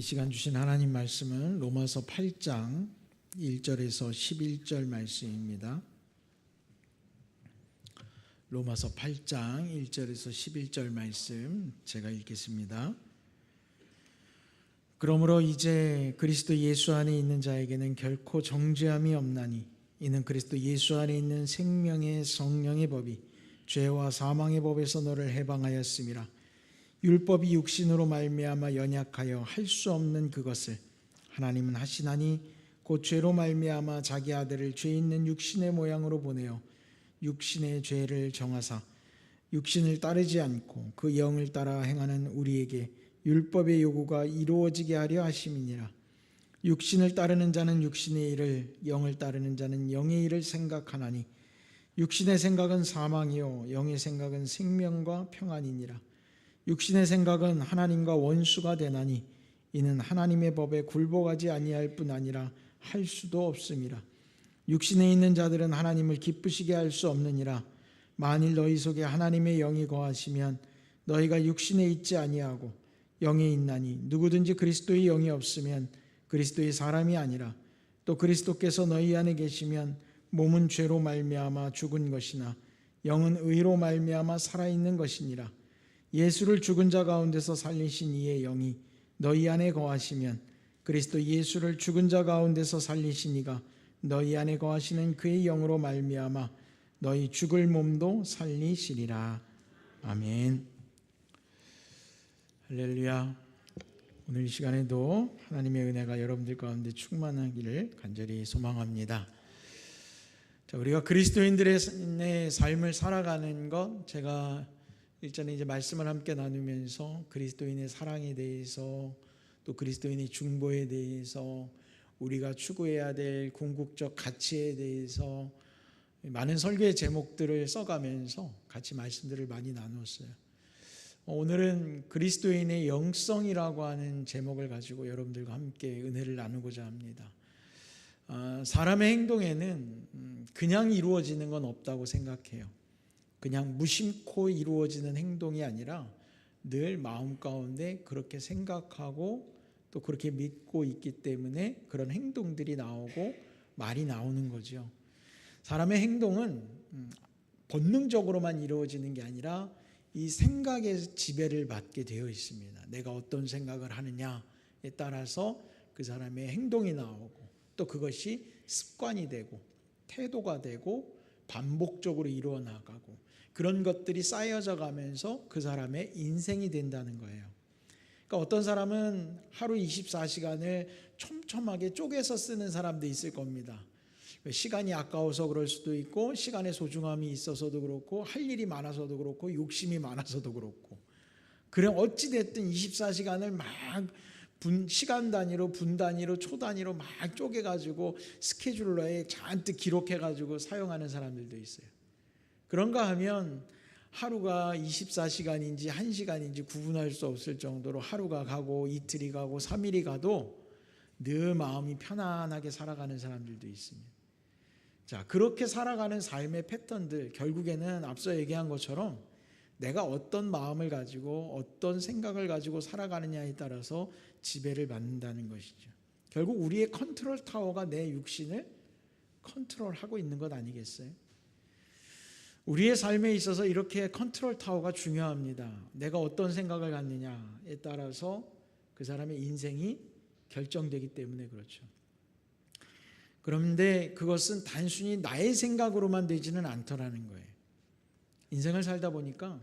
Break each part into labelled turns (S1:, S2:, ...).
S1: 이 시간 주신 하나님 말씀은 로마서 8장 1절에서 11절 말씀입니다. 로마서 8장 1절에서 11절 말씀 제가 읽겠습니다. 그러므로 이제 그리스도 예수 안에 있는 자에게는 결코 정죄함이 없나니 이는 그리스도 예수 안에 있는 생명의 성령의 법이 죄와 사망의 법에서 너를 해방하였음이라. 율법이 육신으로 말미암아 연약하여 할 수 없는 그것을 하나님은 하시나니 곧 죄로 말미암아 자기 아들을 죄 있는 육신의 모양으로 보내어 육신의 죄를 정하사 육신을 따르지 않고 그 영을 따라 행하는 우리에게 율법의 요구가 이루어지게 하려 하심이니라. 육신을 따르는 자는 육신의 일을, 영을 따르는 자는 영의 일을 생각하나니 육신의 생각은 사망이요 영의 생각은 생명과 평안이니라. 육신의 생각은 하나님과 원수가 되나니 이는 하나님의 법에 굴복하지 아니할 뿐 아니라 할 수도 없음이라. 육신에 있는 자들은 하나님을 기쁘시게 할 수 없느니라. 만일 너희 속에 하나님의 영이 거하시면 너희가 육신에 있지 아니하고 영에 있나니 누구든지 그리스도의 영이 없으면 그리스도의 사람이 아니라. 또 그리스도께서 너희 안에 계시면 몸은 죄로 말미암아 죽은 것이나 영은 의로 말미암아 살아있는 것이니라. 예수를 죽은 자 가운데서 살리신 이의 영이 너희 안에 거하시면 그리스도 예수를 죽은 자 가운데서 살리신 이가 너희 안에 거하시는 그의 영으로 말미암아 너희 죽을 몸도 살리시리라. 아멘. 할렐루야. 오늘 이 시간에도 하나님의 은혜가 여러분들 가운데 충만하기를 간절히 소망합니다. 자, 우리가 그리스도인들의 삶을 살아가는 것, 제가 일전에 이제 말씀을 함께 나누면서 그리스도인의 사랑에 대해서 또 그리스도인의 중보에 대해서 우리가 추구해야 될 궁극적 가치에 대해서 많은 설교의 제목들을 써가면서 같이 말씀들을 많이 나누었어요. 오늘은 그리스도인의 영성이라고 하는 제목을 가지고 여러분들과 함께 은혜를 나누고자 합니다. 사람의 행동에는 그냥 이루어지는 건 없다고 생각해요. 그냥 무심코 이루어지는 행동이 아니라 늘 마음 가운데 그렇게 생각하고 또 그렇게 믿고 있기 때문에 그런 행동들이 나오고 말이 나오는 거죠. 사람의 행동은 본능적으로만 이루어지는 게 아니라 이 생각의 지배를 받게 되어 있습니다. 내가 어떤 생각을 하느냐에 따라서 그 사람의 행동이 나오고 또 그것이 습관이 되고 태도가 되고 반복적으로 이루어 나가고 그런 것들이 쌓여져 가면서 그 사람의 인생이 된다는 거예요. 그러니까 어떤 사람은 하루 24시간을 촘촘하게 쪼개서 쓰는 사람도 있을 겁니다. 시간이 아까워서 그럴 수도 있고 시간의 소중함이 있어서도 그렇고 할 일이 많아서도 그렇고 욕심이 많아서도 그렇고 그럼 어찌됐든 24시간을 막 시간 단위로 분 단위로 초 단위로 막 쪼개가지고 스케줄러에 잔뜩 기록해가지고 사용하는 사람들도 있어요. 그런가 하면 하루가 24시간인지 1시간인지 구분할 수 없을 정도로 하루가 가고 이틀이 가고 3일이 가도 늘 마음이 편안하게 살아가는 사람들도 있습니다. 자, 그렇게 살아가는 삶의 패턴들, 결국에는 앞서 얘기한 것처럼 내가 어떤 마음을 가지고 어떤 생각을 가지고 살아가느냐에 따라서 지배를 받는다는 것이죠. 결국 우리의 컨트롤 타워가 내 육신을 컨트롤하고 있는 것 아니겠어요? 우리의 삶에 있어서 이렇게 컨트롤 타워가 중요합니다. 내가 어떤 생각을 갖느냐에 따라서 그 사람의 인생이 결정되기 때문에 그렇죠. 그런데 그것은 단순히 나의 생각으로만 되지는 않더라는 거예요. 인생을 살다 보니까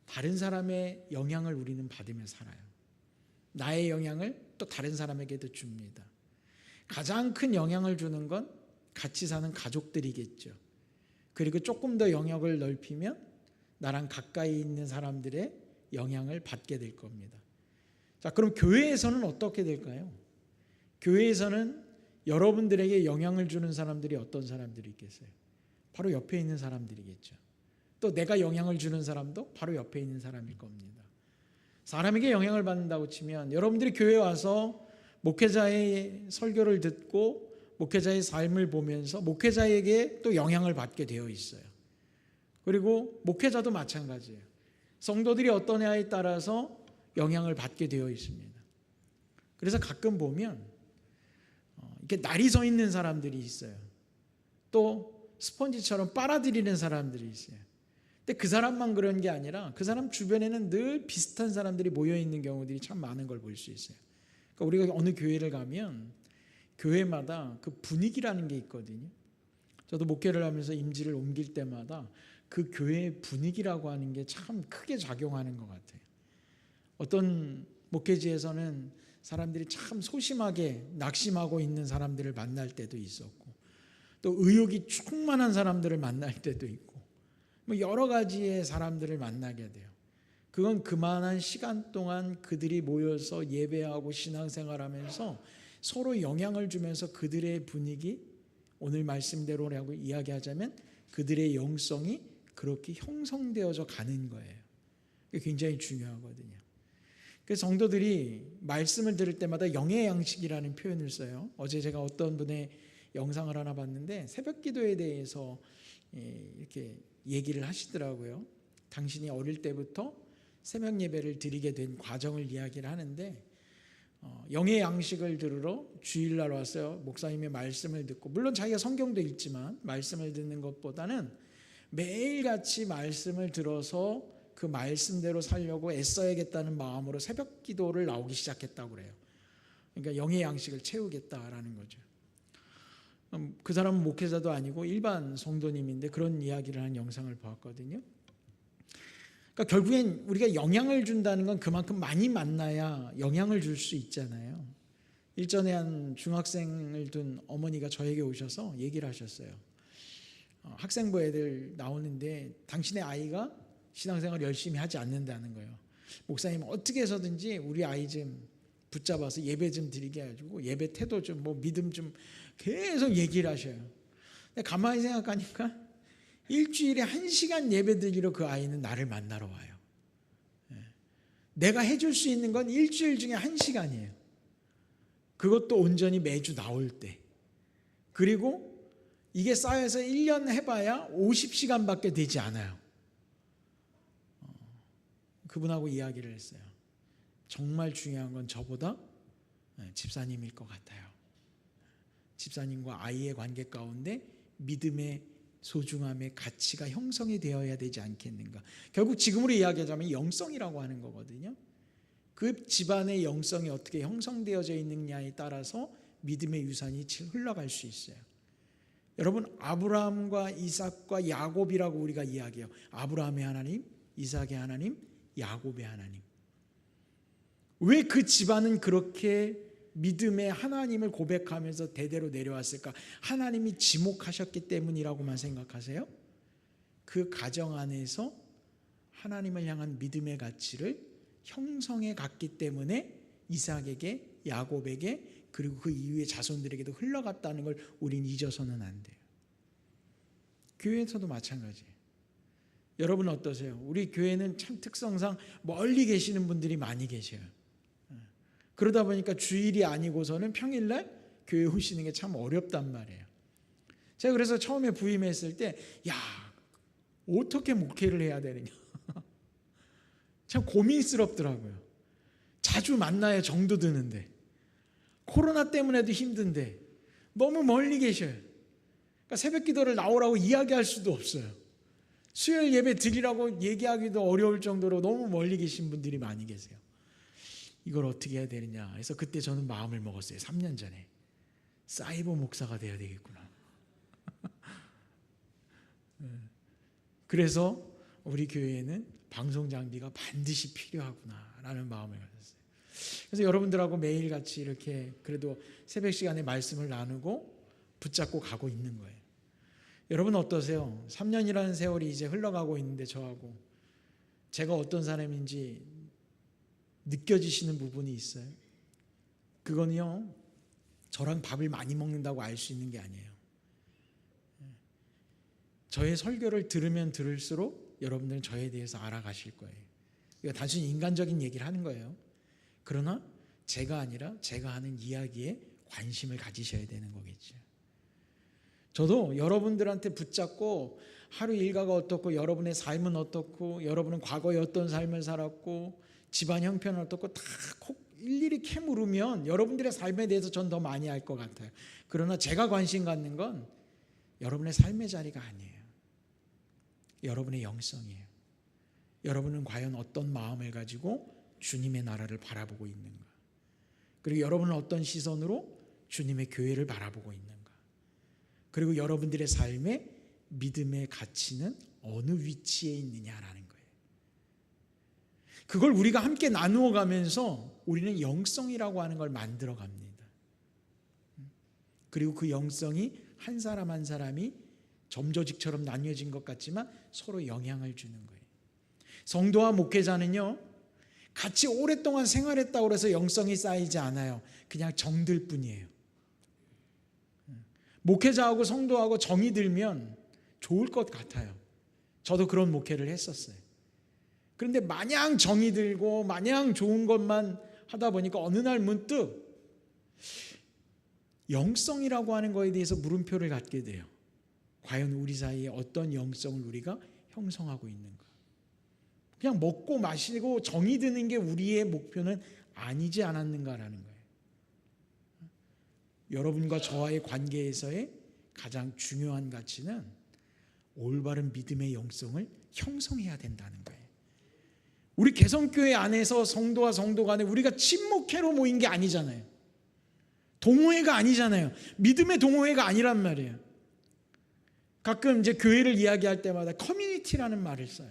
S1: 다른 사람의 영향을 우리는 받으며 살아요. 나의 영향을 또 다른 사람에게도 줍니다. 가장 큰 영향을 주는 건 같이 사는 가족들이겠죠. 그리고 조금 더 영역을 넓히면 나랑 가까이 있는 사람들의 영향을 받게 될 겁니다. 자, 그럼 교회에서는 어떻게 될까요? 교회에서는 여러분들에게 영향을 주는 사람들이 어떤 사람들이 있겠어요? 바로 옆에 있는 사람들이겠죠. 또 내가 영향을 주는 사람도 바로 옆에 있는 사람일 겁니다. 사람에게 영향을 받는다고 치면 여러분들이 교회에 와서 목회자의 설교를 듣고 목회자의 삶을 보면서 목회자에게 또 영향을 받게 되어 있어요. 그리고 목회자도 마찬가지예요. 성도들이 어떠냐에 따라서 영향을 받게 되어 있습니다. 그래서 가끔 보면 이렇게 날이 서 있는 사람들이 있어요. 또 스펀지처럼 빨아들이는 사람들이 있어요. 근데 그 사람만 그런 게 아니라 그 사람 주변에는 늘 비슷한 사람들이 모여 있는 경우들이 참 많은 걸 볼 수 있어요. 그러니까 우리가 어느 교회를 가면 교회마다 그 분위기라는 게 있거든요. 저도 목회를 하면서 임지를 옮길 때마다 그 교회의 분위기라고 하는 게 참 크게 작용하는 것 같아요. 어떤 목회지에서는 사람들이 참 소심하게 낙심하고 있는 사람들을 만날 때도 있었고, 또 의욕이 충만한 사람들을 만날 때도 있고, 뭐 여러 가지의 사람들을 만나게 돼요. 그건 그만한 시간 동안 그들이 모여서 예배하고 신앙생활하면서 서로 영향을 주면서 그들의 분위기, 오늘 말씀대로라고 이야기하자면 그들의 영성이 그렇게 형성되어져 가는 거예요. 그게 굉장히 중요하거든요. 그래서 성도들이 말씀을 들을 때마다 영의 양식이라는 표현을 써요. 어제 제가 어떤 분의 영상을 하나 봤는데 새벽 기도에 대해서 이렇게 얘기를 하시더라고요. 당신이 어릴 때부터 새벽 예배를 드리게 된 과정을 이야기를 하는데, 영의 양식을 들으러 주일날 왔어요. 목사님의 말씀을 듣고, 물론 자기가 성경도 읽지만 말씀을 듣는 것보다는 매일같이 말씀을 들어서 그 말씀대로 살려고 애써야겠다는 마음으로 새벽 기도를 나오기 시작했다고 그래요. 그러니까 영의 양식을 채우겠다라는 거죠. 그 사람은 목회자도 아니고 일반 성도님인데 그런 이야기를 하는 영상을 보았거든요. 그러니까 결국엔 우리가 영향을 준다는 건 그만큼 많이 만나야 영향을 줄 수 있잖아요. 일전에 한 중학생을 둔 어머니가 저에게 오셔서 얘기를 하셨어요. 학생부 애들 나오는데 당신의 아이가 신앙생활 열심히 하지 않는다는 거예요. 목사님 어떻게 해서든지 우리 아이 좀 붙잡아서 예배 좀 드리게 해가지고 예배 태도 좀 뭐 믿음 좀 계속 얘기를 하셔요. 근데 가만히 생각하니까 일주일에 1시간 예배 드리러 그 아이는 나를 만나러 와요. 내가 해줄 수 있는 건 일주일 중에 1시간이에요. 그것도 온전히 매주 나올 때. 그리고 이게 쌓여서 1년 해봐야 50시간밖에 되지 않아요. 그분하고 이야기를 했어요. 정말 중요한 건 저보다 집사님일 것 같아요. 집사님과 아이의 관계 가운데 믿음의 소중함의 가치가 형성이 되어야 되지 않겠는가. 결국 지금으로 이야기하자면 영성이라고 하는 거거든요. 그 집안의 영성이 어떻게 형성되어져 있느냐에 따라서 믿음의 유산이 흘러갈 수 있어요. 여러분, 아브라함과 이삭과 야곱이라고 우리가 이야기해요. 아브라함의 하나님, 이삭의 하나님, 야곱의 하나님. 왜 그 집안은 그렇게 믿음의 하나님을 고백하면서 대대로 내려왔을까? 하나님이 지목하셨기 때문이라고만 생각하세요? 그 가정 안에서 하나님을 향한 믿음의 가치를 형성해 갔기 때문에 이삭에게, 야곱에게, 그리고 그 이후의 자손들에게도 흘러갔다는 걸 우린 잊어서는 안 돼요. 교회에서도 마찬가지예요. 여러분 어떠세요? 우리 교회는 참 특성상 멀리 계시는 분들이 많이 계셔요. 그러다 보니까 주일이 아니고서는 평일날 교회 오시는 게 참 어렵단 말이에요. 제가 그래서 처음에 부임했을 때 어떻게 목회를 해야 되느냐 참 고민스럽더라고요. 자주 만나야 정도 드는데, 코로나 때문에도 힘든데 너무 멀리 계셔요. 그러니까 새벽 기도를 나오라고 이야기할 수도 없어요. 수요일 예배 드리라고 얘기하기도 어려울 정도로 너무 멀리 계신 분들이 많이 계세요. 이걸 어떻게 해야 되느냐 해서 그때 저는 마음을 먹었어요. 3년 전에 사이버 목사가 돼야 되겠구나. 그래서 우리 교회에는 방송 장비가 반드시 필요하구나라는 마음을 가졌어요. 그래서 여러분들하고 매일같이 이렇게 그래도 새벽 시간에 말씀을 나누고 붙잡고 가고 있는 거예요. 여러분 어떠세요? 3년이라는 세월이 이제 흘러가고 있는데 저하고 제가 어떤 사람인지 느껴지시는 부분이 있어요? 그건요, 저랑 밥을 많이 먹는다고 알 수 있는 게 아니에요. 저의 설교를 들으면 들을수록 여러분들은 저에 대해서 알아가실 거예요. 이거 단순히 인간적인 얘기를 하는 거예요. 그러나 제가 아니라 제가 하는 이야기에 관심을 가지셔야 되는 거겠죠. 저도 여러분들한테 붙잡고 하루 일과가 어떻고, 여러분의 삶은 어떻고, 여러분은 과거에 어떤 삶을 살았고, 집안 형편은 어떻고 다 일일이 캐물으면 여러분들의 삶에 대해서 전 더 많이 알 것 같아요. 그러나 제가 관심 갖는 건 여러분의 삶의 자리가 아니에요. 여러분의 영성이에요. 여러분은 과연 어떤 마음을 가지고 주님의 나라를 바라보고 있는가? 그리고 여러분은 어떤 시선으로 주님의 교회를 바라보고 있는가? 그리고 여러분들의 삶의 믿음의 가치는 어느 위치에 있느냐라는 거예요. 그걸 우리가 함께 나누어 가면서 우리는 영성이라고 하는 걸 만들어 갑니다. 그리고 그 영성이 한 사람 한 사람이 점조직처럼 나뉘어진 것 같지만 서로 영향을 주는 거예요. 성도와 목회자는요, 같이 오랫동안 생활했다고 해서 영성이 쌓이지 않아요. 그냥 정들 뿐이에요. 목회자하고 성도하고 정이 들면 좋을 것 같아요. 저도 그런 목회를 했었어요. 그런데 마냥 정이 들고 마냥 좋은 것만 하다 보니까 어느 날 문득 영성이라고 하는 거에 대해서 물음표를 갖게 돼요. 과연 우리 사이에 어떤 영성을 우리가 형성하고 있는가? 그냥 먹고 마시고 정이 드는 게 우리의 목표는 아니지 않았는가라는 거예요. 여러분과 저와의 관계에서의 가장 중요한 가치는 올바른 믿음의 영성을 형성해야 된다는 거예요. 우리 개성교회 안에서 성도와 성도 간에 우리가 친목회로 모인 게 아니잖아요. 동호회가 아니잖아요. 믿음의 동호회가 아니란 말이에요. 가끔 이제 교회를 이야기할 때마다 커뮤니티라는 말을 써요.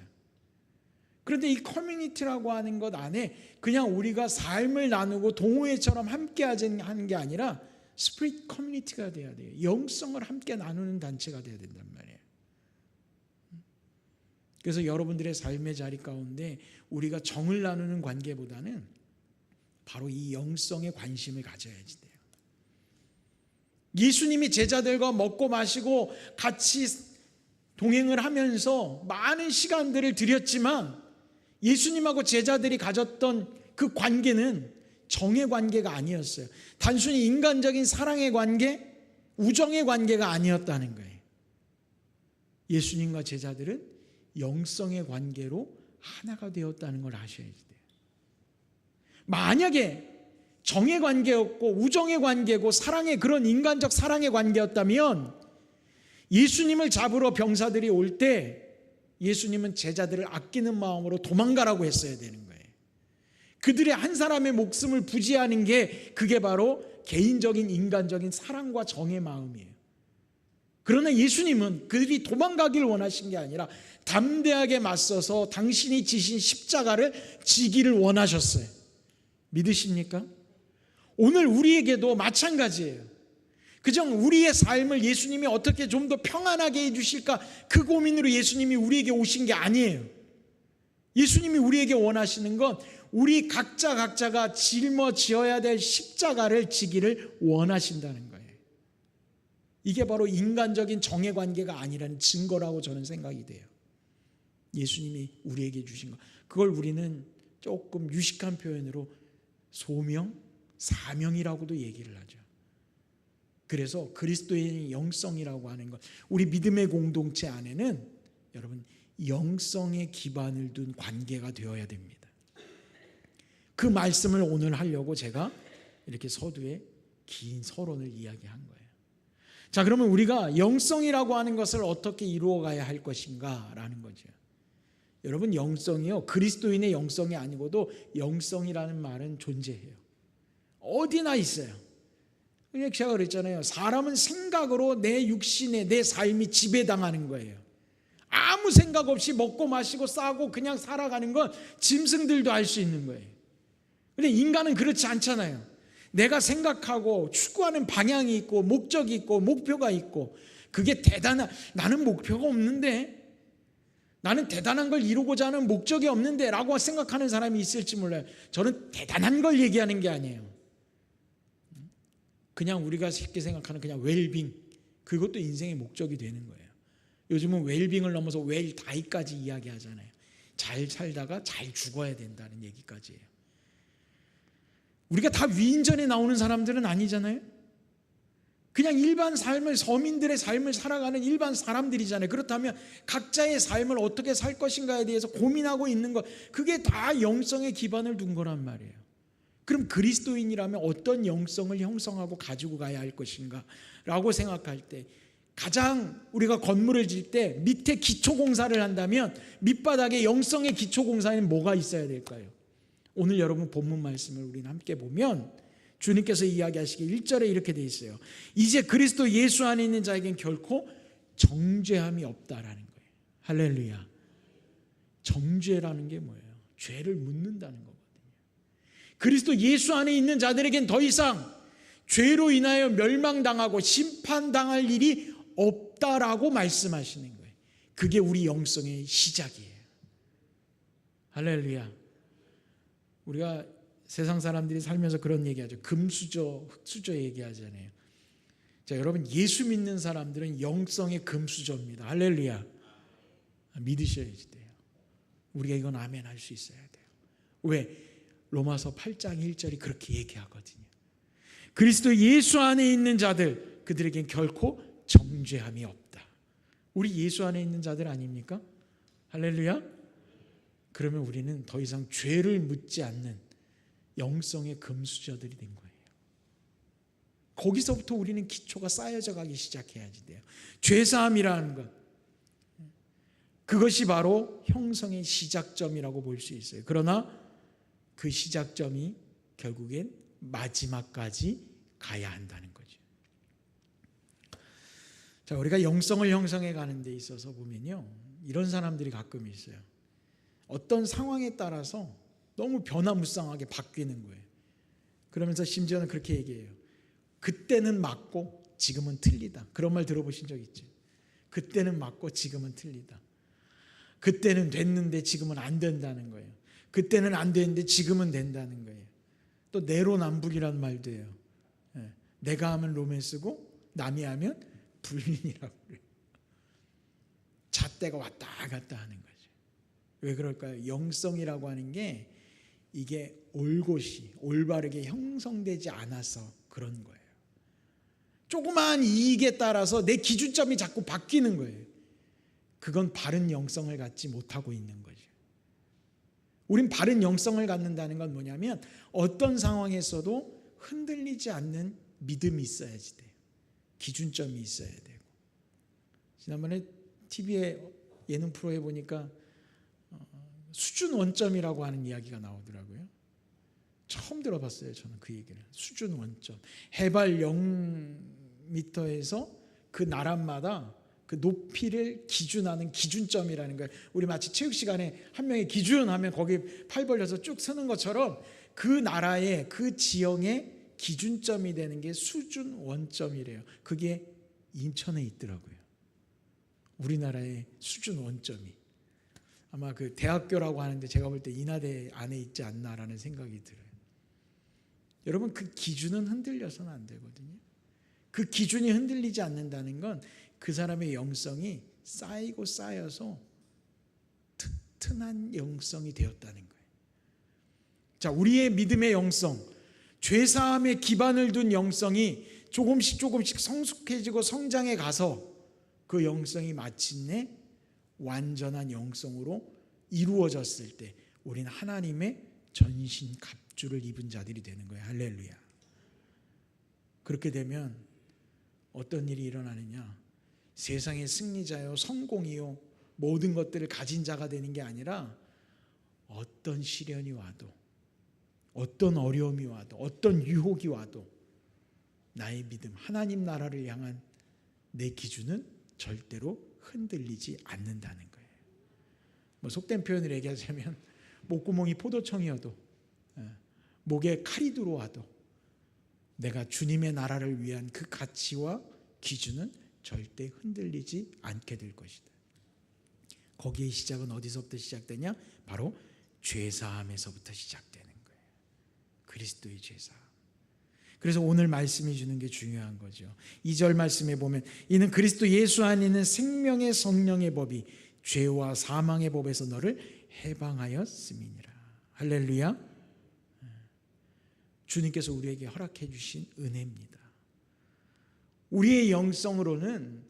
S1: 그런데 이 커뮤니티라고 하는 것 안에 그냥 우리가 삶을 나누고 동호회처럼 함께 하는 게 아니라 스피릿 커뮤니티가 돼야 돼요. 영성을 함께 나누는 단체가 돼야 된단 말이에요. 그래서 여러분들의 삶의 자리 가운데 우리가 정을 나누는 관계보다는 바로 이 영성에 관심을 가져야지 돼요. 예수님이 제자들과 먹고 마시고 같이 동행을 하면서 많은 시간들을 들였지만 예수님하고 제자들이 가졌던 그 관계는 정의 관계가 아니었어요. 단순히 인간적인 사랑의 관계, 우정의 관계가 아니었다는 거예요. 예수님과 제자들은 영성의 관계로 하나가 되었다는 걸 아셔야 돼요. 만약에 정의 관계였고 우정의 관계고 사랑의 그런 인간적 사랑의 관계였다면 예수님을 잡으러 병사들이 올 때 예수님은 제자들을 아끼는 마음으로 도망가라고 했어야 되는 거예요. 그들의 한 사람의 목숨을 부지하는 게 그게 바로 개인적인 인간적인 사랑과 정의 마음이에요. 그러나 예수님은 그들이 도망가길 원하신 게 아니라 담대하게 맞서서 당신이 지신 십자가를 지기를 원하셨어요. 믿으십니까? 오늘 우리에게도 마찬가지예요. 그저 우리의 삶을 예수님이 어떻게 좀 더 평안하게 해주실까 그 고민으로 예수님이 우리에게 오신 게 아니에요. 예수님이 우리에게 원하시는 건 우리 각자가 짊어지어야 될 십자가를 지기를 원하신다는 거예요. 이게 바로 인간적인 정의 관계가 아니라는 증거라고 저는 생각이 돼요. 예수님이 우리에게 주신 것, 그걸 우리는 조금 유식한 표현으로 소명, 사명이라고도 얘기를 하죠. 그래서 그리스도의 영성이라고 하는 것, 우리 믿음의 공동체 안에는 여러분 영성에 기반을 둔 관계가 되어야 됩니다. 그 말씀을 오늘 하려고 제가 이렇게 서두에 긴 서론을 이야기한 거예요. 자, 그러면 우리가 영성이라고 하는 것을 어떻게 이루어가야 할 것인가라는 거죠. 여러분, 영성이요, 그리스도인의 영성이 아니고도 영성이라는 말은 존재해요. 어디나 있어요. 제가 그랬잖아요. 사람은 생각으로 내 육신에 내 삶이 지배당하는 거예요. 아무 생각 없이 먹고 마시고 싸고 그냥 살아가는 건 짐승들도 할 수 있는 거예요. 근데 인간은 그렇지 않잖아요. 내가 생각하고 추구하는 방향이 있고 목적이 있고 목표가 있고, 그게 나는 목표가 없는데, 나는 대단한 걸 이루고자 하는 목적이 없는데 라고 생각하는 사람이 있을지 몰라요. 저는 대단한 걸 얘기하는 게 아니에요. 그냥 우리가 쉽게 생각하는 그냥 웰빙, 그것도 인생의 목적이 되는 거예요. 요즘은 웰빙을 넘어서 웰다이까지 이야기하잖아요. 잘 살다가 잘 죽어야 된다는 얘기까지예요. 우리가 다 위인전에 나오는 사람들은 아니잖아요. 그냥 일반 삶을, 서민들의 삶을 살아가는 일반 사람들이잖아요. 그렇다면 각자의 삶을 어떻게 살 것인가에 대해서 고민하고 있는 것, 그게 다 영성에 기반을 둔 거란 말이에요. 그럼 그리스도인이라면 어떤 영성을 형성하고 가지고 가야 할 것인가 라고 생각할 때, 가장 우리가 건물을 지을 때 밑에 기초공사를 한다면 밑바닥에 영성의 기초공사에는 뭐가 있어야 될까요? 오늘 여러분 본문 말씀을 우리는 함께 보면 주님께서 이야기하시기에 1절에 이렇게 돼 있어요. 이제 그리스도 예수 안에 있는 자에겐 결코 정죄함이 없다라는 거예요. 할렐루야. 정죄라는 게 뭐예요? 죄를 묻는다는 거거든요. 그리스도 예수 안에 있는 자들에겐 더 이상 죄로 인하여 멸망당하고 심판당할 일이 없다라고 말씀하시는 거예요. 그게 우리 영성의 시작이에요. 할렐루야. 우리가 세상 사람들이 살면서 그런 얘기하죠. 금수저, 흙수저 얘기하잖아요. 자, 여러분, 예수 믿는 사람들은 영성의 금수저입니다. 할렐루야. 믿으셔야지 돼요. 우리가 이건 아멘 할 수 있어야 돼요. 왜? 로마서 8장 1절이 그렇게 얘기하거든요. 그리스도 예수 안에 있는 자들, 그들에겐 결코 정죄함이 없다. 우리 예수 안에 있는 자들 아닙니까? 할렐루야. 그러면 우리는 더 이상 죄를 묻지 않는 영성의 금수저들이 된 거예요. 거기서부터 우리는 기초가 쌓여져 가기 시작해야지 돼요. 죄사함이라는 것, 그것이 바로 형성의 시작점이라고 볼 수 있어요. 그러나 그 시작점이 결국엔 마지막까지 가야 한다는 거죠. 자, 우리가 영성을 형성해 가는 데 있어서 보면요, 이런 사람들이 가끔 있어요. 어떤 상황에 따라서 너무 변화무쌍하게 바뀌는 거예요. 그러면서 심지어는 그렇게 얘기해요. 그때는 맞고 지금은 틀리다. 그런 말 들어보신 적 있죠? 그때는 맞고 지금은 틀리다. 그때는 됐는데 지금은 안 된다는 거예요. 그때는 안 됐는데 지금은 된다는 거예요. 또 내로남불이라는 말도 해요. 내가 하면 로맨스고 남이 하면 불륜이라고 그래요. 잣대가 왔다 갔다 하는 거죠. 왜 그럴까요? 영성이라고 하는 게 이게 올곧이 올바르게 형성되지 않아서 그런 거예요. 조그마한 이익에 따라서 내 기준점이 자꾸 바뀌는 거예요. 그건 바른 영성을 갖지 못하고 있는 거죠. 우린 바른 영성을 갖는다는 건 뭐냐면 어떤 상황에서도 흔들리지 않는 믿음이 있어야지 돼요. 기준점이 있어야 되고. 지난번에 TV에 예능 프로에 보니까 수준 원점이라고 하는 이야기가 나오더라고요. 처음 들어봤어요. 저는 그 얘기를. 수준 원점. 해발 0m에서 그 나라마다 그 높이를 기준하는 기준점이라는 거예요. 우리 마치 체육 시간에 한 명의 기준하면 거기 팔 벌려서 쭉 서는 것처럼 그 나라의 그 지형의 기준점이 되는 게 수준 원점이래요. 그게 인천에 있더라고요. 우리나라의 수준 원점이. 아마 그 대학교라고 하는데 제가 볼 때 인하대 안에 있지 않나라는 생각이 들어요. 여러분, 그 기준은 흔들려서는 안 되거든요. 그 기준이 흔들리지 않는다는 건 그 사람의 영성이 쌓이고 쌓여서 튼튼한 영성이 되었다는 거예요. 자, 우리의 믿음의 영성, 죄사함에 기반을 둔 영성이 조금씩 성숙해지고 성장해 가서 그 영성이 마침내 완전한 영성으로 이루어졌을 때 우리는 하나님의 전신 갑주를 입은 자들이 되는 거예요. 할렐루야. 그렇게 되면 어떤 일이 일어나느냐? 세상의 승리자요, 성공이요, 모든 것들을 가진 자가 되는 게 아니라 어떤 시련이 와도, 어떤 어려움이 와도, 어떤 유혹이 와도 나의 믿음, 하나님 나라를 향한 내 기준은 절대로 흔들리지 않는다는 거예요. 뭐 속된 표현을 얘기하자면 목구멍이 포도청이어도 목에 칼이 들어와도 내가 주님의 나라를 위한 그 가치와 기준은 절대 흔들리지 않게 될 것이다. 거기의 시작은 어디서부터 시작되냐? 바로 죄사함에서부터 시작되는 거예요. 그리스도의 죄사함. 그래서 오늘 말씀이 주는 게 중요한 거죠. 2절 말씀에 보면 이는 그리스도 예수 안에 있는 생명의 성령의 법이 죄와 사망의 법에서 너를 해방하였음이니라. 할렐루야. 주님께서 우리에게 허락해 주신 은혜입니다. 우리의 영성으로는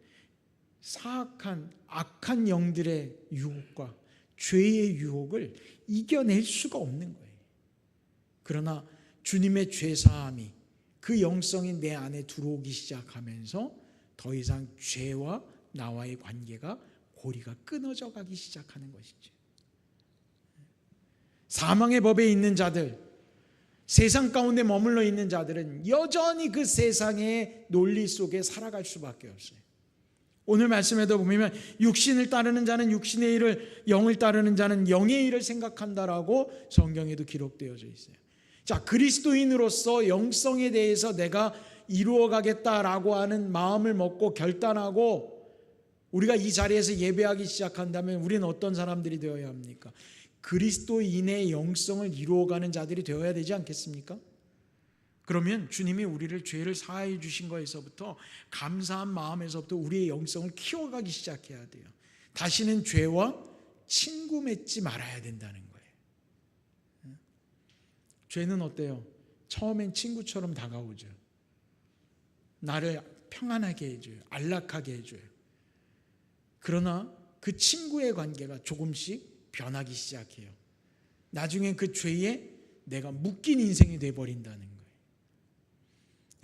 S1: 사악한 악한 영들의 유혹과 죄의 유혹을 이겨낼 수가 없는 거예요. 그러나 주님의 죄사함이 그 영성이 내 안에 들어오기 시작하면서 더 이상 죄와 나와의 관계가 고리가 끊어져 가기 시작하는 것이죠. 사망의 법에 있는 자들, 세상 가운데 머물러 있는 자들은 여전히 그 세상의 논리 속에 살아갈 수밖에 없어요. 오늘 말씀에도 보면 육신을 따르는 자는 육신의 일을, 영을 따르는 자는 영의 일을 생각한다라고 성경에도 기록되어져 있어요. 자, 그리스도인으로서 영성에 대해서 내가 이루어가겠다라고 하는 마음을 먹고 결단하고 우리가 이 자리에서 예배하기 시작한다면 우리는 어떤 사람들이 되어야 합니까? 그리스도인의 영성을 이루어가는 자들이 되어야 되지 않겠습니까? 그러면 주님이 우리를 죄를 사하여 주신 것에서부터 감사한 마음에서부터 우리의 영성을 키워가기 시작해야 돼요. 다시는 죄와 친구 맺지 말아야 된다는 거예요. 죄는 어때요? 처음엔 친구처럼 다가오죠. 나를 평안하게 해줘요. 안락하게 해줘요. 그러나 그 친구의 관계가 조금씩 변하기 시작해요. 나중에 그 죄에 내가 묶인 인생이 되어버린다는 거예요.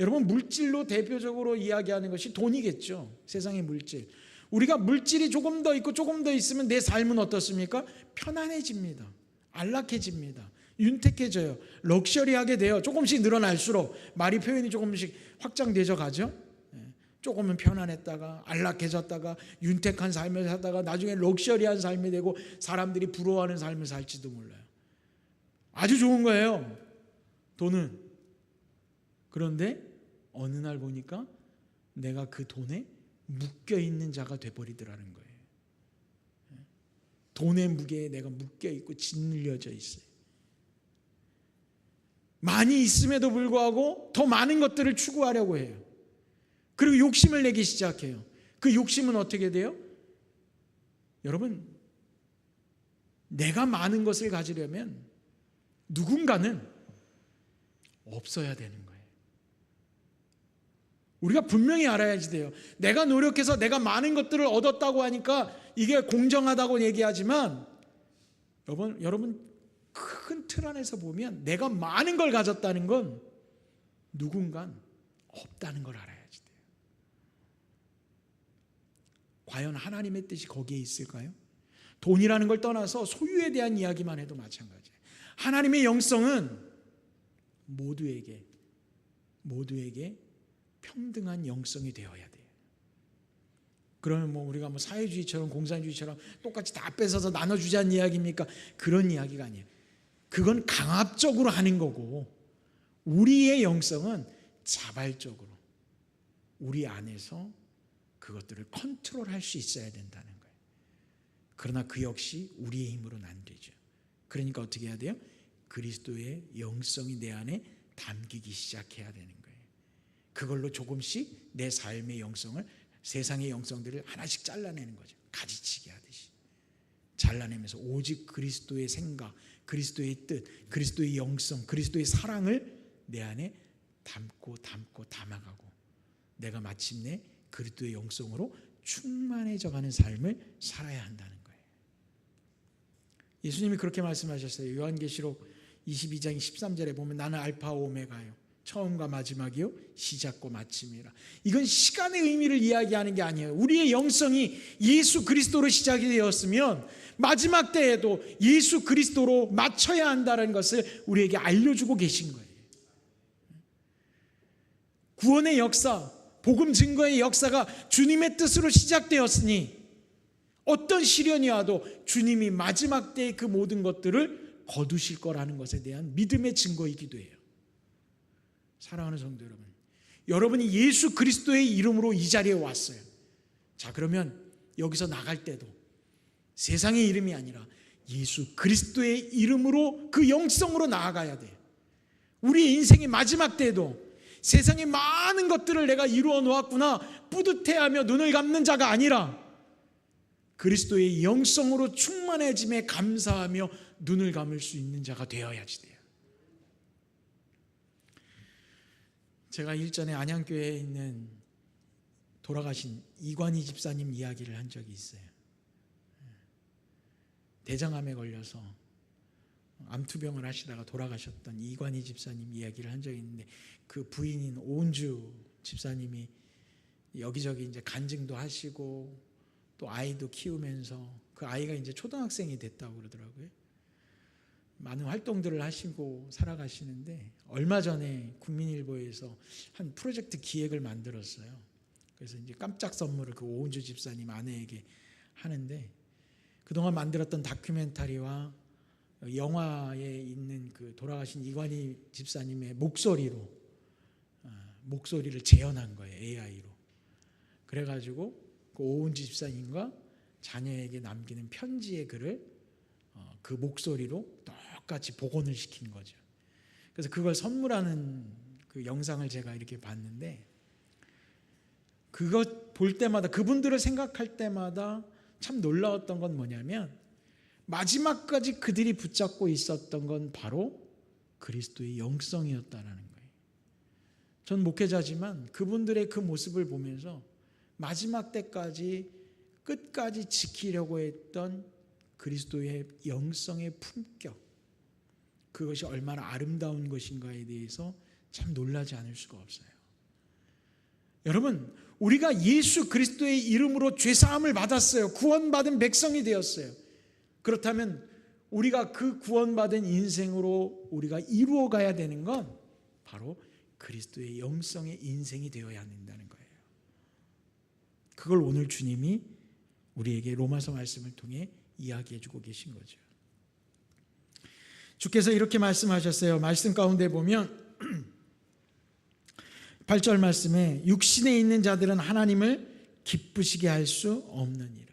S1: 여러분, 물질로 대표적으로 이야기하는 것이 돈이겠죠. 세상의 물질. 우리가 물질이 조금 더 있고 조금 더 있으면 내 삶은 어떻습니까? 편안해집니다. 안락해집니다. 윤택해져요. 럭셔리하게 돼요. 조금씩 늘어날수록 말이 표현이 조금씩 확장되져 가죠. 조금은 편안했다가 안락해졌다가 윤택한 삶을 살다가 나중에 럭셔리한 삶이 되고 사람들이 부러워하는 삶을 살지도 몰라요. 아주 좋은 거예요, 돈은. 그런데 어느 날 보니까 내가 그 돈에 묶여있는 자가 돼버리더라는 거예요. 돈의 무게에 내가 묶여있고 짓눌려져 있어요. 많이 있음에도 불구하고 더 많은 것들을 추구하려고 해요. 그리고 욕심을 내기 시작해요. 그 욕심은 어떻게 돼요? 여러분, 내가 많은 것을 가지려면 누군가는 없어야 되는 거예요. 우리가 분명히 알아야지 돼요. 내가 노력해서 내가 많은 것들을 얻었다고 하니까 이게 공정하다고 얘기하지만 여러분 큰 틀 안에서 보면 내가 많은 걸 가졌다는 건 누군간 없다는 걸 알아야지 돼요. 과연 하나님의 뜻이 거기에 있을까요? 돈이라는 걸 떠나서 소유에 대한 이야기만 해도 마찬가지예요. 하나님의 영성은 모두에게 평등한 영성이 되어야 돼요. 그러면 우리가 사회주의처럼 공산주의처럼 똑같이 다 뺏어서 나눠주자는 이야기입니까? 그런 이야기가 아니에요. 그건 강압적으로 하는 거고, 우리의 영성은 자발적으로 우리 안에서 그것들을 컨트롤할 수 있어야 된다는 거예요. 그러나 그 역시 우리의 힘으로는 안 되죠. 그러니까 어떻게 해야 돼요? 그리스도의 영성이 내 안에 담기기 시작해야 되는 거예요. 그걸로 조금씩 내 삶의 영성을, 세상의 영성들을 하나씩 잘라내는 거죠. 가지치기 하듯이 잘라내면서 오직 그리스도의 생각, 그리스도의 뜻, 그리스도의 영성, 그리스도의 사랑을 내 안에 담아가고 내가 마침내 그리스도의 영성으로 충만해져가는 삶을 살아야 한다는 거예요. 예수님이 그렇게 말씀하셨어요. 요한계시록 22장 13절에 보면 나는 알파 오메가요, 처음과 마지막이요 시작과 마침이라. 이건 시간의 의미를 이야기하는 게 아니에요. 우리의 영성이 예수 그리스도로 시작이 되었으면 마지막 때에도 예수 그리스도로 맞춰야 한다는 것을 우리에게 알려주고 계신 거예요. 구원의 역사, 복음 증거의 역사가 주님의 뜻으로 시작되었으니 어떤 시련이 와도 주님이 마지막 때의 그 모든 것들을 거두실 거라는 것에 대한 믿음의 증거이기도 해요. 사랑하는 성도 여러분, 여러분이 예수 그리스도의 이름으로 이 자리에 왔어요. 자, 그러면 여기서 나갈 때도 세상의 이름이 아니라 예수 그리스도의 이름으로 그 영성으로 나아가야 돼요. 우리 인생의 마지막 때에도 세상의 많은 것들을 내가 이루어 놓았구나 뿌듯해하며 눈을 감는 자가 아니라 그리스도의 영성으로 충만해짐에 감사하며 눈을 감을 수 있는 자가 되어야지 돼요. 제가 일전에 안양교회에 있는 돌아가신 이관희 집사님 이야기를 한 적이 있어요. 대장암에 걸려서 암투병을 하시다가 돌아가셨던 이관희 집사님 이야기를 한 적이 있는데, 그 부인인 오은주 집사님이 여기저기 이제 간증도 하시고 또 아이도 키우면서 그 아이가 이제 초등학생이 됐다고 그러더라고요. 많은 활동들을 하시고 살아가시는데, 얼마 전에 국민일보에서 한 프로젝트 기획을 만들었어요. 그래서 이제 깜짝 선물을 그 오은주 집사님 아내에게 하는데, 그동안 만들었던 다큐멘터리와 영화에 있는 그 돌아가신 이관희 집사님의 목소리를 재현한 거예요, AI로. 그래가지고 그 오은주 집사님과 자녀에게 남기는 편지의 글을 그 목소리로 똑같이 복원을 시킨 거죠. 그래서 그걸 선물하는 그 영상을 제가 이렇게 봤는데, 그것 볼 때마다, 그분들을 생각할 때마다 참 놀라웠던 건 뭐냐면, 마지막까지 그들이 붙잡고 있었던 건 바로 그리스도의 영성이었다라는 거예요. 전 목회자지만 그분들의 그 모습을 보면서 마지막 때까지 끝까지 지키려고 했던 그리스도의 영성의 품격, 그것이 얼마나 아름다운 것인가에 대해서 참 놀라지 않을 수가 없어요. 여러분, 우리가 예수 그리스도의 이름으로 죄사함을 받았어요. 구원받은 백성이 되었어요. 그렇다면 우리가 그 구원받은 인생으로 우리가 이루어가야 되는 건 바로 그리스도의 영성의 인생이 되어야 한다는 거예요. 그걸 오늘 주님이 우리에게 로마서 말씀을 통해 이야기해 주고 계신 거죠. 주께서 이렇게 말씀하셨어요. 말씀 가운데 보면 8절 말씀에 육신에 있는 자들은 하나님을 기쁘시게 할 수 없느니라.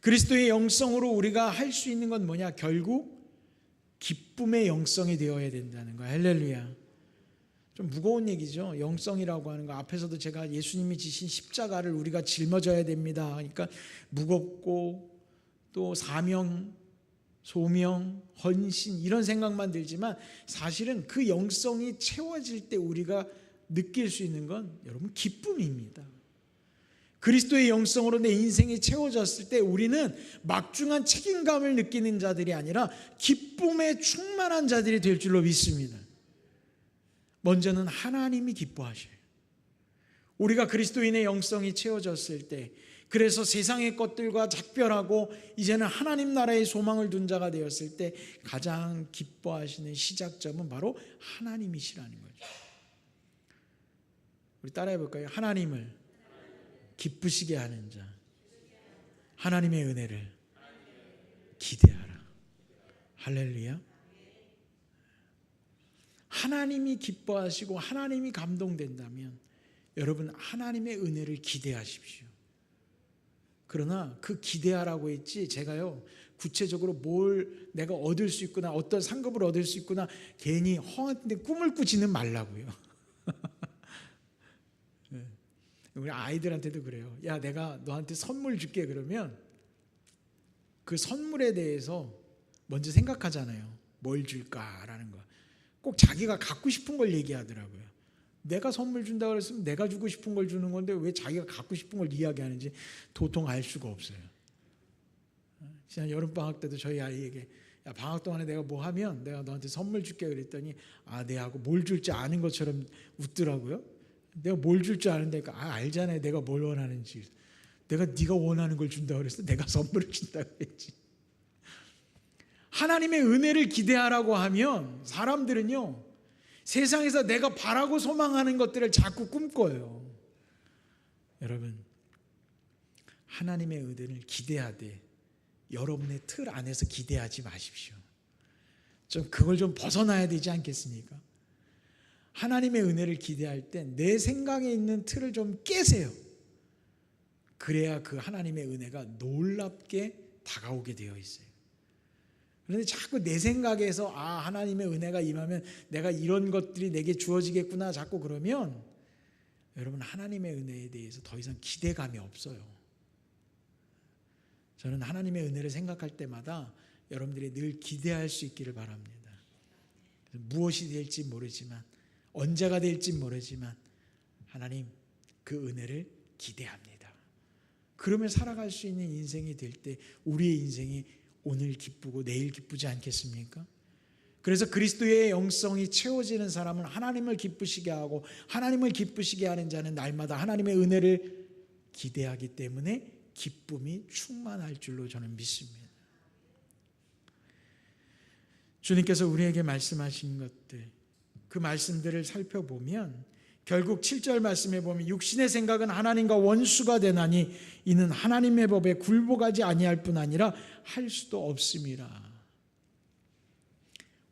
S1: 그리스도의 영성으로 우리가 할 수 있는 건 뭐냐? 결국 기쁨의 영성이 되어야 된다는 거예요. 할렐루야. 좀 무거운 얘기죠. 영성이라고 하는 거. 앞에서도 제가 예수님이 지신 십자가를 우리가 짊어져야 됩니다. 그러니까 무겁고 또 사명, 소명, 헌신 이런 생각만 들지만, 사실은 그 영성이 채워질 때 우리가 느낄 수 있는 건 여러분 기쁨입니다. 그리스도의 영성으로 내 인생이 채워졌을 때 우리는 막중한 책임감을 느끼는 자들이 아니라 기쁨에 충만한 자들이 될 줄로 믿습니다. 먼저는 하나님이 기뻐하셔요. 우리가 그리스도인의 영성이 채워졌을 때, 그래서 세상의 것들과 작별하고 이제는 하나님 나라의 소망을 둔 자가 되었을 때 가장 기뻐하시는 시작점은 바로 하나님이시라는 거죠. 우리 따라해 볼까요? 하나님을 기쁘시게 하는 자, 하나님의 은혜를 기대하라. 할렐루야. 하나님이 기뻐하시고 하나님이 감동된다면 여러분 하나님의 은혜를 기대하십시오. 그러나 그 기대하라고 했지, 제가요 구체적으로 뭘 내가 얻을 수 있구나, 어떤 상급을 얻을 수 있구나, 괜히 허한데 꿈을 꾸지는 말라고요. 우리 아이들한테도 그래요. 야, 내가 너한테 선물 줄게. 그러면 그 선물에 대해서 먼저 생각하잖아요. 뭘 줄까라는 거. 꼭 자기가 갖고 싶은 걸 얘기하더라고요. 내가 선물 준다고 그랬으면 내가 주고 싶은 걸 주는 건데 왜 자기가 갖고 싶은 걸 이야기하는지 도통 알 수가 없어요. 지난 여름방학 때도 저희 아이에게, 야, 방학 동안에 내가 뭐 하면 내가 너한테 선물 줄게 그랬더니, 아, 네 하고 뭘 줄지 아는 것처럼 웃더라고요. 내가 뭘 줄 줄 아는데, 알잖아요 내가 뭘 원하는지. 내가 네가 원하는 걸 준다고 그랬어. 내가 선물을 준다고 그랬지. 하나님의 은혜를 기대하라고 하면 사람들은요 세상에서 내가 바라고 소망하는 것들을 자꾸 꿈꿔요. 여러분, 하나님의 은혜를 기대하되 여러분의 틀 안에서 기대하지 마십시오. 그걸 좀 벗어나야 되지 않겠습니까? 하나님의 은혜를 기대할 때 내 생각에 있는 틀을 좀 깨세요. 그래야 그 하나님의 은혜가 놀랍게 다가오게 되어 있어요. 그런데 자꾸 내 생각에서 하나님의 은혜가 임하면 내가 이런 것들이 내게 주어지겠구나 자꾸 그러면 여러분 하나님의 은혜에 대해서 더 이상 기대감이 없어요. 저는 하나님의 은혜를 생각할 때마다 여러분들이 늘 기대할 수 있기를 바랍니다. 무엇이 될지 모르지만, 언제가 될지 모르지만 하나님 그 은혜를 기대합니다. 그러면 살아갈 수 있는 인생이 될 때 우리의 인생이 오늘 기쁘고 내일 기쁘지 않겠습니까? 그래서 그리스도의 영성이 채워지는 사람은 하나님을 기쁘시게 하고, 하나님을 기쁘시게 하는 자는 날마다 하나님의 은혜를 기대하기 때문에 기쁨이 충만할 줄로 저는 믿습니다. 주님께서 우리에게 말씀하신 것들, 그 말씀들을 살펴보면 결국 7절 말씀에 보면 육신의 생각은 하나님과 원수가 되나니 이는 하나님의 법에 굴복하지 아니할 뿐 아니라 할 수도 없음이라.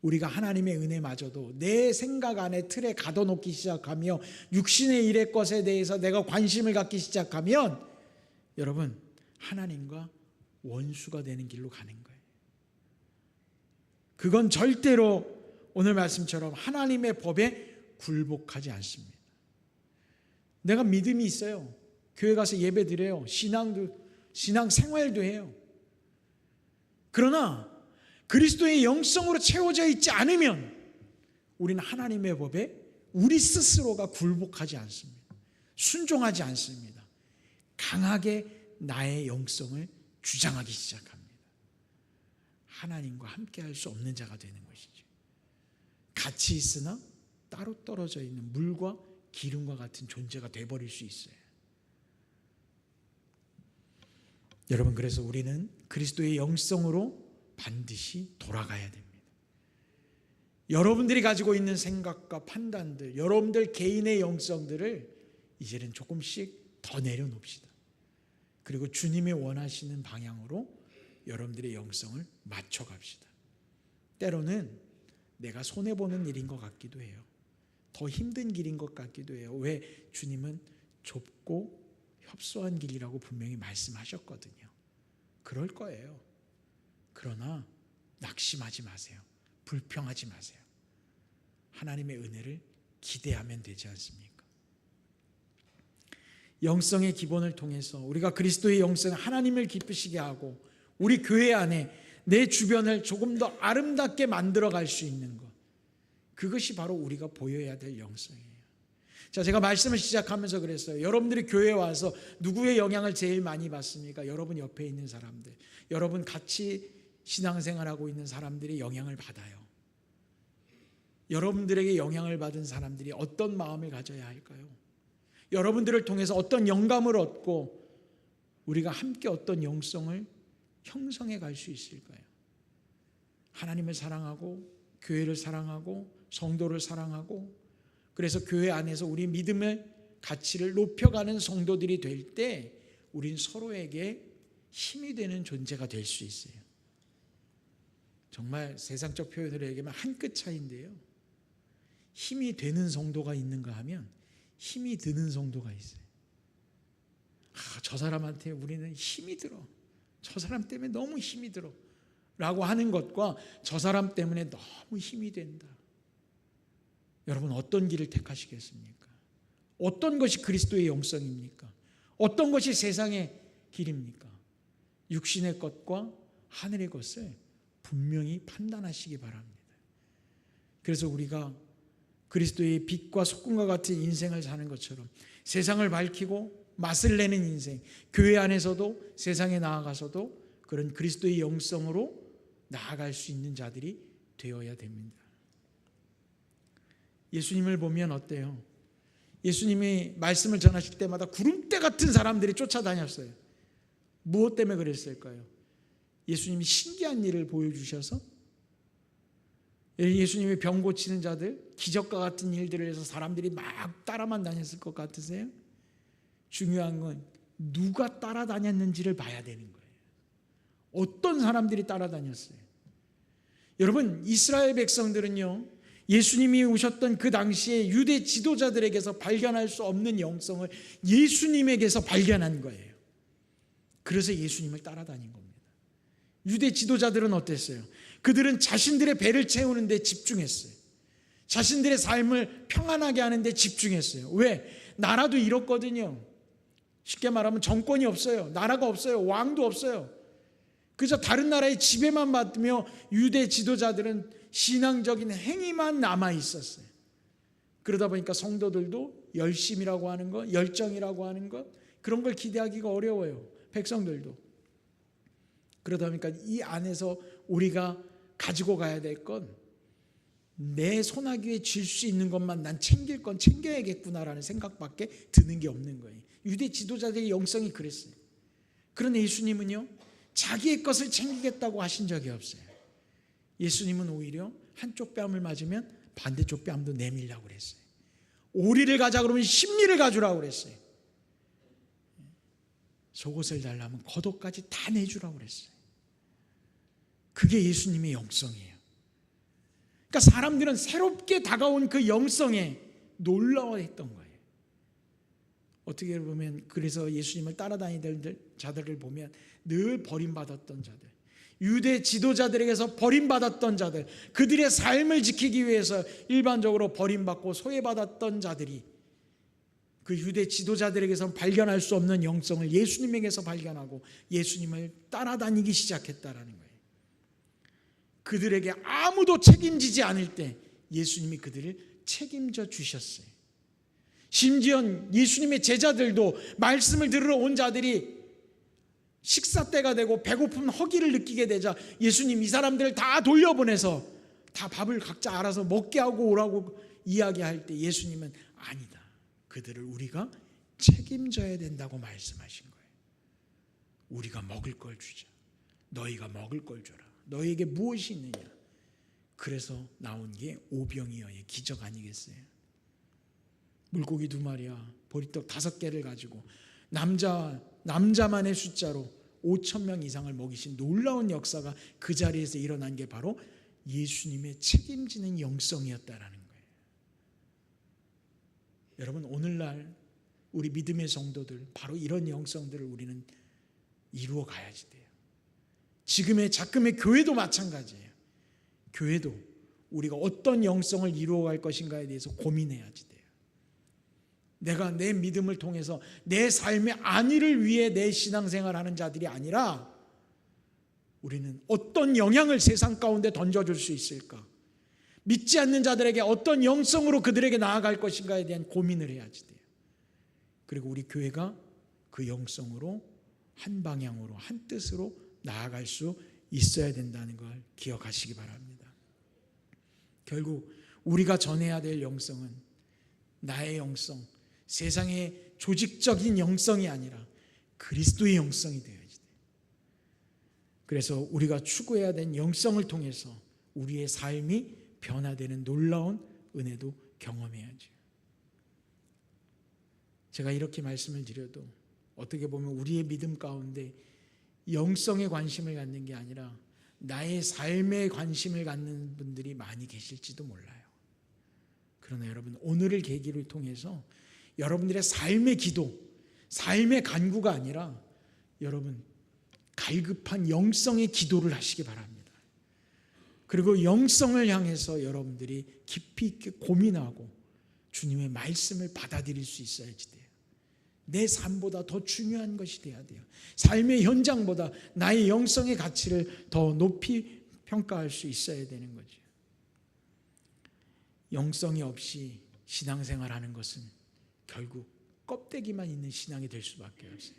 S1: 우리가 하나님의 은혜마저도 내 생각 안에 틀에 가둬놓기 시작하며 육신의 일의 것에 대해서 내가 관심을 갖기 시작하면 여러분, 하나님과 원수가 되는 길로 가는 거예요. 그건 절대로 오늘 말씀처럼 하나님의 법에 굴복하지 않습니다. 내가 믿음이 있어요. 교회 가서 예배 드려요. 신앙 생활도 해요. 그러나 그리스도의 영성으로 채워져 있지 않으면 우리는 하나님의 법에 우리 스스로가 굴복하지 않습니다. 순종하지 않습니다. 강하게 나의 영성을 주장하기 시작합니다. 하나님과 함께 할 수 없는 자가 되는 것이죠. 같이 있으나 따로 떨어져 있는 물과 기름과 같은 존재가 되어버릴 수 있어요. 여러분, 그래서 우리는 그리스도의 영성으로 반드시 돌아가야 됩니다. 여러분들이 가지고 있는 생각과 판단들, 여러분들 개인의 영성들을 이제는 조금씩 더 내려놓읍시다. 그리고 주님이 원하시는 방향으로 여러분들의 영성을 맞춰갑시다. 때로는 내가 손해보는 일인 것 같기도 해요. 더 힘든 길인 것 같기도 해요. 왜? 주님은 좁고 협소한 길이라고 분명히 말씀하셨거든요. 그럴 거예요. 그러나 낙심하지 마세요. 불평하지 마세요. 하나님의 은혜를 기대하면 되지 않습니까? 영성의 기본을 통해서 우리가 그리스도의 영성을 하나님을 기쁘시게 하고 우리 교회 안에 내 주변을 조금 더 아름답게 만들어갈 수 있는 것, 그것이 바로 우리가 보여야 될 영성이에요. 자, 제가 말씀을 시작하면서 그랬어요. 여러분들이 교회에 와서 누구의 영향을 제일 많이 받습니까? 여러분 옆에 있는 사람들, 여러분 같이 신앙생활하고 있는 사람들이 영향을 받아요. 여러분들에게 영향을 받은 사람들이 어떤 마음을 가져야 할까요? 여러분들을 통해서 어떤 영감을 얻고 우리가 함께 어떤 영성을 형성해 갈 수 있을까요? 하나님을 사랑하고 교회를 사랑하고 성도를 사랑하고, 그래서 교회 안에서 우리 믿음의 가치를 높여가는 성도들이 될 때 우린 서로에게 힘이 되는 존재가 될 수 있어요. 정말 세상적 표현으로 얘기하면 한 끗 차이인데요, 힘이 되는 성도가 있는가 하면 힘이 드는 성도가 있어요. 저 사람한테 우리는 힘이 들어, 저 사람 때문에 너무 힘이 들어 라고 하는 것과 저 사람 때문에 너무 힘이 된다. 여러분, 어떤 길을 택하시겠습니까? 어떤 것이 그리스도의 영성입니까? 어떤 것이 세상의 길입니까? 육신의 것과 하늘의 것을 분명히 판단하시기 바랍니다. 그래서 우리가 그리스도의 빛과 소금과 같은 인생을 사는 것처럼 세상을 밝히고 맛을 내는 인생, 교회 안에서도 세상에 나아가서도 그런 그리스도의 영성으로 나아갈 수 있는 자들이 되어야 됩니다. 예수님을 보면 어때요? 예수님이 말씀을 전하실 때마다 구름대 같은 사람들이 쫓아다녔어요. 무엇 때문에 그랬을까요? 예수님이 신기한 일을 보여주셔서, 예수님이 병 고치는 자들, 기적과 같은 일들을 해서 사람들이 막 따라만 다녔을 것 같으세요? 중요한 건 누가 따라다녔는지를 봐야 되는 거예요. 어떤 사람들이 따라다녔어요? 여러분, 이스라엘 백성들은요, 예수님이 오셨던 그 당시에 유대 지도자들에게서 발견할 수 없는 영성을 예수님에게서 발견한 거예요. 그래서 예수님을 따라다닌 겁니다. 유대 지도자들은 어땠어요? 그들은 자신들의 배를 채우는 데 집중했어요. 자신들의 삶을 평안하게 하는 데 집중했어요. 왜? 나라도 이렇거든요. 쉽게 말하면 정권이 없어요. 나라가 없어요. 왕도 없어요. 그저 다른 나라의 지배만 받으며 유대 지도자들은 신앙적인 행위만 남아 있었어요. 그러다 보니까 성도들도 열심이라고 하는 것, 열정이라고 하는 것, 그런 걸 기대하기가 어려워요. 백성들도. 그러다 보니까 이 안에서 우리가 가지고 가야 될 건 내 소나기에 질 수 있는 것만 난 챙길 건 챙겨야겠구나라는 생각밖에 드는 게 없는 거예요. 유대 지도자들의 영성이 그랬어요. 그런데 예수님은요, 자기의 것을 챙기겠다고 하신 적이 없어요. 예수님은 오히려 한쪽 뺨을 맞으면 반대쪽 뺨도 내밀라고 그랬어요. 오리를 가자 그러면 십리를 가주라고 그랬어요. 속옷을 달라면 겉옷까지 다 내주라고 그랬어요. 그게 예수님의 영성이에요. 그러니까 사람들은 새롭게 다가온 그 영성에 놀라워했던 거예요. 어떻게 보면 그래서 예수님을 따라다니던 자들을 보면 늘 버림받았던 자들, 유대 지도자들에게서 버림받았던 자들, 그들의 삶을 지키기 위해서 일반적으로 버림받고 소외받았던 자들이 그 유대 지도자들에게서 발견할 수 없는 영성을 예수님에게서 발견하고 예수님을 따라다니기 시작했다라는 거예요. 그들에게 아무도 책임지지 않을 때 예수님이 그들을 책임져 주셨어요. 심지어 예수님의 제자들도 말씀을 들으러 온 자들이 식사 때가 되고 배고픈 허기를 느끼게 되자 예수님 이 사람들을 다 돌려보내서 다 밥을 각자 알아서 먹게 하고 오라고 이야기할 때 예수님은 아니다, 그들을 우리가 책임져야 된다고 말씀하신 거예요. 우리가 먹을 걸 주자, 너희가 먹을 걸 줘라, 너희에게 무엇이 있느냐. 그래서 나온 게 오병이어의 기적 아니겠어요? 물고기 2마리와 보리떡 5개를 가지고 남자만의 숫자로 5,000명 이상을 먹이신 놀라운 역사가 그 자리에서 일어난 게 바로 예수님의 책임지는 영성이었다라는 거예요. 여러분, 오늘날 우리 믿음의 성도들 바로 이런 영성들을 우리는 이루어 가야지 돼요. 지금의 교회도 마찬가지예요. 교회도 우리가 어떤 영성을 이루어갈 것인가에 대해서 고민해야지 돼요. 내가 내 믿음을 통해서 내 삶의 안위를 위해 내 신앙생활하는 자들이 아니라 우리는 어떤 영향을 세상 가운데 던져줄 수 있을까? 믿지 않는 자들에게 어떤 영성으로 그들에게 나아갈 것인가에 대한 고민을 해야지 돼요. 그리고 우리 교회가 그 영성으로 한 방향으로 한 뜻으로 나아갈 수 있어야 된다는 걸 기억하시기 바랍니다. 결국 우리가 전해야 될 영성은 나의 영성, 세상의 조직적인 영성이 아니라 그리스도의 영성이 되어야지 돼요. 그래서 우리가 추구해야 된 영성을 통해서 우리의 삶이 변화되는 놀라운 은혜도 경험해야죠. 제가 이렇게 말씀을 드려도 어떻게 보면 우리의 믿음 가운데 영성에 관심을 갖는 게 아니라 나의 삶에 관심을 갖는 분들이 많이 계실지도 몰라요. 그러나 여러분, 오늘을 계기를 통해서 여러분들의 삶의 기도, 삶의 간구가 아니라 여러분 갈급한 영성의 기도를 하시기 바랍니다. 그리고 영성을 향해서 여러분들이 깊이 있게 고민하고 주님의 말씀을 받아들일 수 있어야지 돼요. 내 삶보다 더 중요한 것이 돼야 돼요. 삶의 현장보다 나의 영성의 가치를 더 높이 평가할 수 있어야 되는 거죠. 영성이 없이 신앙생활하는 것은 결국 껍데기만 있는 신앙이 될 수밖에 없어요.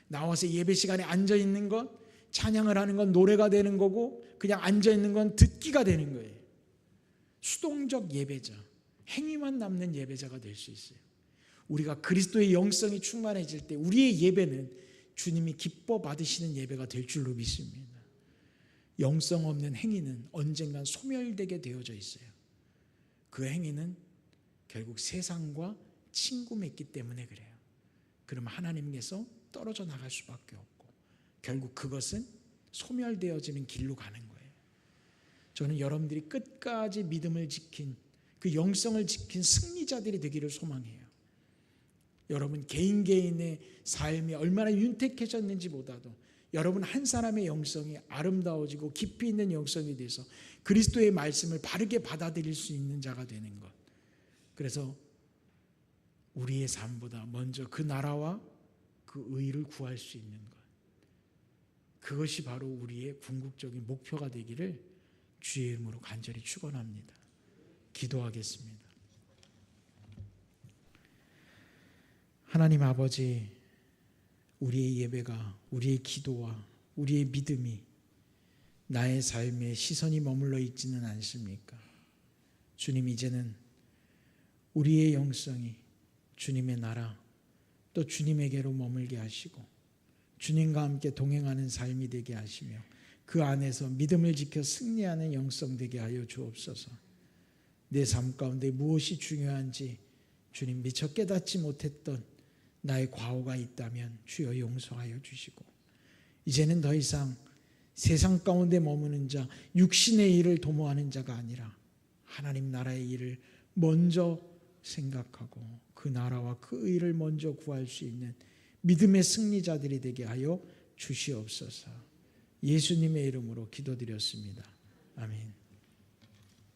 S1: 나와서 예배 시간에 앉아있는 것, 찬양을 하는 건 노래가 되는 거고 그냥 앉아있는 건 듣기가 되는 거예요. 수동적 예배자, 행위만 남는 예배자가 될 수 있어요. 우리가 그리스도의 영성이 충만해질 때 우리의 예배는 주님이 기뻐 받으시는 예배가 될 줄로 믿습니다. 영성 없는 행위는 언젠간 소멸되게 되어져 있어요. 그 행위는 결국 세상과 친구 맺기 때문에 그래요. 그러면 하나님께서 떨어져 나갈 수밖에 없고 결국 그것은 소멸되어지는 길로 가는 거예요. 저는 여러분들이 끝까지 믿음을 지킨 그 영성을 지킨 승리자들이 되기를 소망해요. 여러분 개인의 삶이 얼마나 윤택해졌는지 보다도 여러분 한 사람의 영성이 아름다워지고 깊이 있는 영성이 돼서 그리스도의 말씀을 바르게 받아들일 수 있는 자가 되는 것. 그래서 우리의 삶보다 먼저 그 나라와 그 의를 구할 수 있는 것. 그것이 바로 우리의 궁극적인 목표가 되기를 주의 이름으로 간절히 축원합니다. 기도하겠습니다. 하나님 아버지, 우리의 예배가, 우리의 기도와 우리의 믿음이 나의 삶에 시선이 머물러 있지는 않습니까? 주님, 이제는 우리의 영성이 주님의 나라 또 주님에게로 머물게 하시고 주님과 함께 동행하는 삶이 되게 하시며 그 안에서 믿음을 지켜 승리하는 영성 되게 하여 주옵소서. 내 삶 가운데 무엇이 중요한지 주님 미처 깨닫지 못했던 나의 과오가 있다면 주여 용서하여 주시고 이제는 더 이상 세상 가운데 머무는 자, 육신의 일을 도모하는 자가 아니라 하나님 나라의 일을 먼저 생각하고 그 나라와 그 일을 먼저 구할 수 있는 믿음의 승리자들이 되게 하여 주시옵소서. 예수님의 이름으로 기도드렸습니다. 아멘.